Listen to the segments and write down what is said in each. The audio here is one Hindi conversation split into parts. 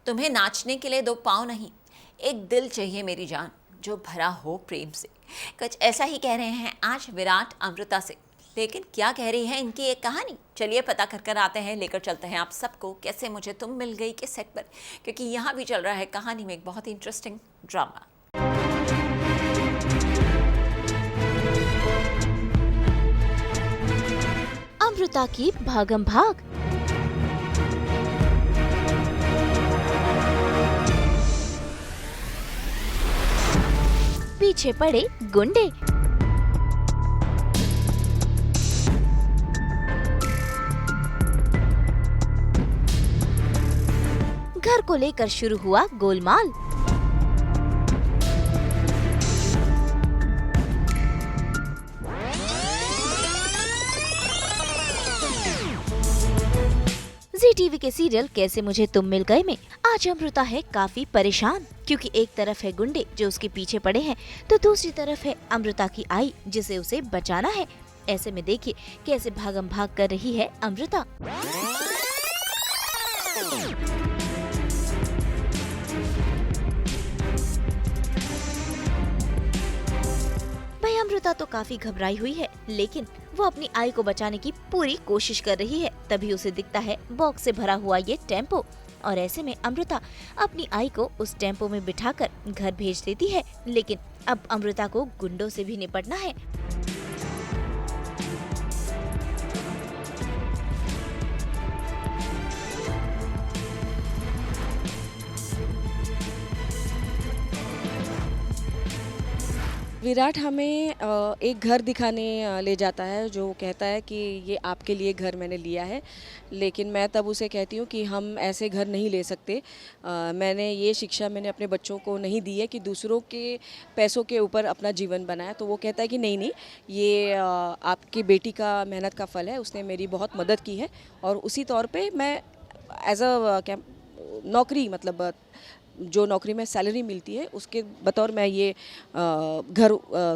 तुम्हें नाचने के लिए दो पाँव नहीं, एक दिल चाहिए मेरी जान, जो भरा हो प्रेम से। कुछ ऐसा ही कह रहे हैं आज विराट अमृता से। लेकिन क्या कह रही है इनकी एक कहानी, चलिए पता कर कर आते हैं। लेकर चलते हैं आप सबको कैसे मुझे तुम मिल गई के सेट पर, क्योंकि यहाँ भी चल रहा है कहानी में एक बहुत ही इंटरेस्टिंग ड्रामा। अमृता की भागम भाग। पीछे पड़े गुंडे। घर को लेकर शुरू हुआ गोलमाल। जी टीवी के सीरियल कैसे मुझे तुम मिल गए में आज अमृता है काफी परेशान, क्योंकि एक तरफ है गुंडे जो उसके पीछे पड़े हैं, तो दूसरी तरफ है अमृता की आई जिसे उसे बचाना है। ऐसे में देखिए कैसे भागम भाग कर रही है अमृता। भाई अमृता तो काफी घबराई हुई है, लेकिन वो अपनी आई को बचाने की पूरी कोशिश कर रही है। तभी उसे दिखता है बॉक्स से भरा हुआ ये टेम्पो, और ऐसे में अमृता अपनी आई को उस टेम्पो में बिठाकर घर भेज देती है। लेकिन अब अमृता को गुंडों से भी निपटना है। विराट हमें एक घर दिखाने ले जाता है, जो कहता है कि ये आपके लिए घर मैंने लिया है। लेकिन मैं तब उसे कहती हूँ कि हम ऐसे घर नहीं ले सकते। मैंने ये शिक्षा मैंने अपने बच्चों को नहीं दी है कि दूसरों के पैसों के ऊपर अपना जीवन बनाए। तो वो कहता है कि नहीं नहीं, ये आपकी बेटी का मेहनत का फल है, उसने मेरी बहुत मदद की है और उसी तौर पे मैं एज अ क्या नौकरी, मतलब जो नौकरी में सैलरी मिलती है उसके बतौर मैं ये घर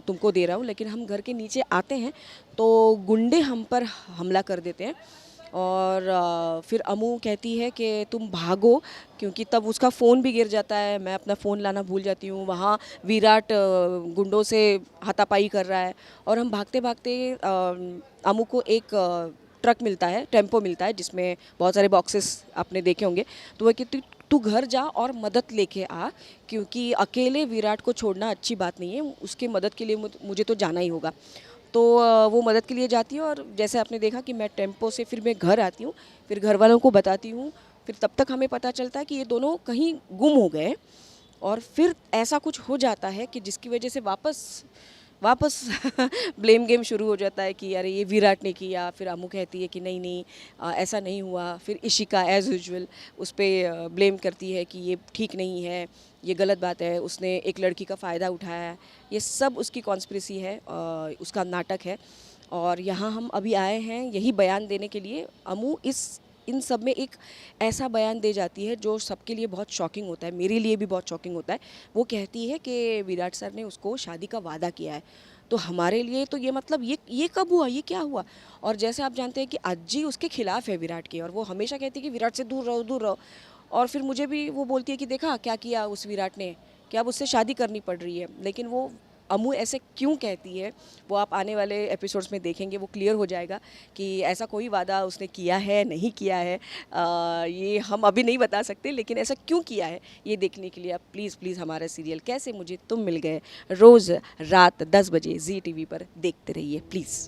तुमको दे रहा हूँ। लेकिन हम घर के नीचे आते हैं तो गुंडे हम पर हमला कर देते हैं और फिर अमू कहती है कि तुम भागो, क्योंकि तब उसका फ़ोन भी गिर जाता है। मैं अपना फ़ोन लाना भूल जाती हूँ। वहाँ विराट गुंडों से हाथापाई कर रहा है और हम भागते भागते अमू को एक ट्रक मिलता है, टेम्पो मिलता है जिसमें बहुत सारे बॉक्सेस आपने देखे होंगे। तो वह कहती तू घर जा और मदद लेके आ, क्योंकि अकेले विराट को छोड़ना अच्छी बात नहीं है, उसके मदद के लिए मुझे तो जाना ही होगा। तो वो मदद के लिए जाती है और जैसे आपने देखा कि मैं टेम्पो से फिर मैं घर आती हूँ, फिर घर वालों को बताती हूँ। फिर तब तक हमें पता चलता है कि ये दोनों कहीं गुम हो गए और फिर ऐसा कुछ हो जाता है कि जिसकी वजह से वापस ब्लेम गेम शुरू हो जाता है कि अरे ये विराट ने किया। फिर अमू कहती है कि नहीं नहीं, ऐसा नहीं हुआ। फिर इशिका एज़ यूजुअल उस पर ब्लेम करती है कि ये ठीक नहीं है, ये गलत बात है, उसने एक लड़की का फ़ायदा उठाया है। ये सब उसकी कॉन्स्पिरेसी है, उसका नाटक है। और यहाँ हम अभी आए हैं यही बयान देने के लिए। अमू इन सब में एक ऐसा बयान दे जाती है जो सबके लिए बहुत शॉकिंग होता है, मेरे लिए भी बहुत शॉकिंग होता है। वो कहती है कि विराट सर ने उसको शादी का वादा किया है। तो हमारे लिए तो ये मतलब ये कब हुआ, ये क्या हुआ। और जैसे आप जानते हैं कि अज्जी उसके खिलाफ़ है विराट के, और वो हमेशा कहती है कि विराट से दूर रहो दूर रहो। और फिर मुझे भी वो बोलती है कि देखा क्या किया उस विराट ने, क्या अब उससे शादी करनी पड़ रही है। लेकिन वो अमू ऐसे क्यों कहती है वो आप आने वाले एपिसोड्स में देखेंगे, वो क्लियर हो जाएगा कि ऐसा कोई वादा उसने किया है नहीं किया है। ये हम अभी नहीं बता सकते, लेकिन ऐसा क्यों किया है ये देखने के लिए आप प्लीज़ हमारा सीरियल कैसे मुझे तुम मिल गए रोज़ रात 10 बजे जी टीवी पर देखते रहिए प्लीज़।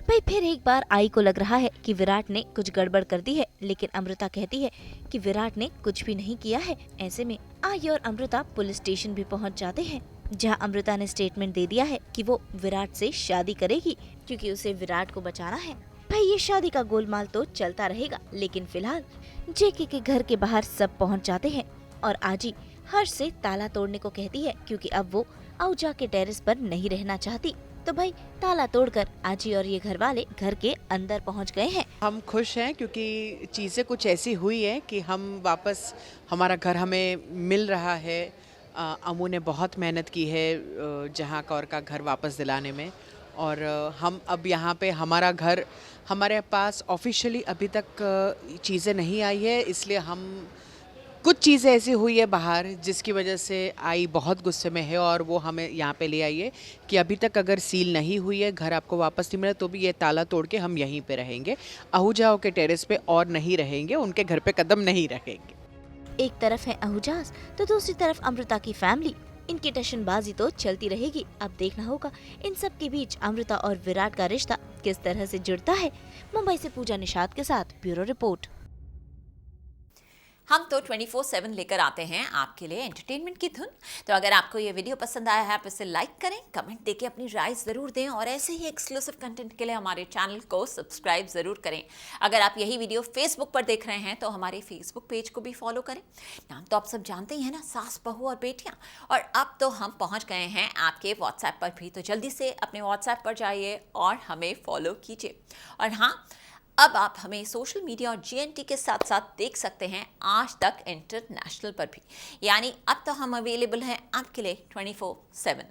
भाई फिर एक बार आई को लग रहा है कि विराट ने कुछ गड़बड़ कर दी है, लेकिन अमृता कहती है कि विराट ने कुछ भी नहीं किया है। ऐसे में आई और अमृता पुलिस स्टेशन भी पहुंच जाते हैं, जहां अमृता ने स्टेटमेंट दे दिया है कि वो विराट से शादी करेगी, क्योंकि उसे विराट को बचाना है। भाई ये शादी का गोलमाल तो चलता रहेगा, लेकिन फिलहाल जेके के घर के बाहर सब पहुंच जाते हैं और आजी हर्ष से ताला तोड़ने को कहती है, क्योंकि अब वो आहूजा के टेरेस पर नहीं रहना चाहती। तो भाई ताला तोड़कर आजी और ये घर वाले घर के अंदर पहुंच गए हैं। हम खुश हैं क्योंकि चीज़ें कुछ ऐसी हुई है कि हम वापस हमारा घर हमें मिल रहा है। अमू ने बहुत मेहनत की है जहाँ कौर का घर वापस दिलाने में, और हम अब यहाँ पे हमारा घर हमारे पास ऑफिशियली अभी तक चीज़ें नहीं आई है, इसलिए हम कुछ चीज़ें ऐसी हुई है बाहर जिसकी वजह से आई बहुत गुस्से में है और वो हमें यहाँ पे ले आई है कि अभी तक अगर सील नहीं हुई है, घर आपको वापस नहीं मिला, तो भी ये ताला तोड़ के हम यहीं पे रहेंगे, आहूजाओं के टेरेस पे और नहीं रहेंगे, उनके घर पे कदम नहीं रखेंगे। एक तरफ है अहुजास तो दूसरी तरफ अमृता की फैमिली। इनकी टशनबाजी तो चलती रहेगी। अब देखना होगा इन सब के बीच अमृता और विराट का रिश्ता किस तरह से जुड़ता है। मुंबई से पूजा निषाद के साथ ब्यूरो रिपोर्ट। हम तो 24/7 लेकर आते हैं आपके लिए एंटरटेनमेंट की धुन। तो अगर आपको ये वीडियो पसंद आया है आप इसे लाइक करें, कमेंट देके अपनी राय ज़रूर दें और ऐसे ही एक्सक्लूसिव कंटेंट के लिए हमारे चैनल को सब्सक्राइब ज़रूर करें। अगर आप यही वीडियो फेसबुक पर देख रहे हैं तो हमारे फेसबुक पेज को भी फॉलो करें। नाम तो आप सब जानते ही हैं ना, सास बहू और बेटियाँ। और अब तो हम पहुँच गए हैं आपके व्हाट्सएप पर भी, तो जल्दी से अपने व्हाट्सएप पर जाइए और हमें फॉलो कीजिए। और हाँ, अब आप हमें सोशल मीडिया और GNT के साथ साथ देख सकते हैं आज तक इंटरनेशनल पर भी। यानी अब तो हम अवेलेबल हैं आपके लिए 24/7।